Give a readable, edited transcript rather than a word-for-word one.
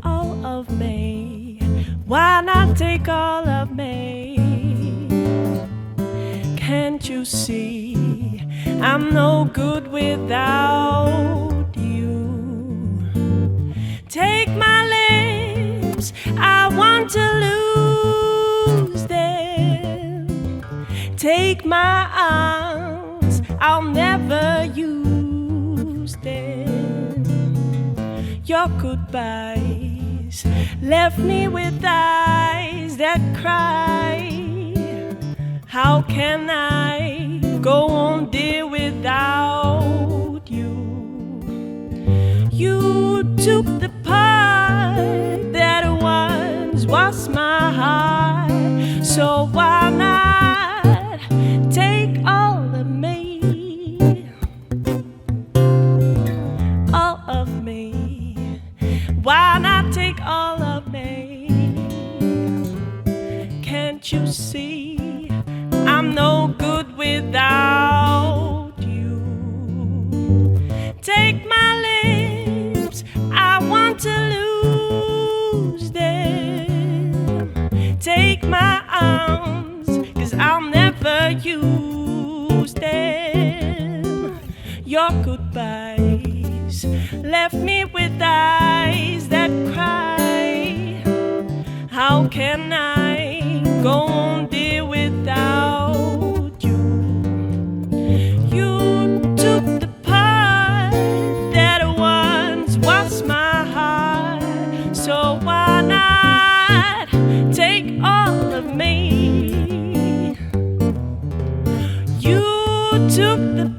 All of me, why not take all of me? Can't you see I'm no good without you? Take my lips, I want to lose them. Take my arms, I'll never use them. Your goodbyes left me with eyes that cry. How can I go on, dear, without you? You took the part that once was my heart, so why not take all of me? All of me. Why not take all of me? Can't you see I'm no good without you? Take my lips, I want to lose them. Take my arms, 'cause I'll never use them. Your goodbyes left me with eyes that cry. How can I go on, dear, without you? You took the part that once was my heart, so why not take all of me? You took the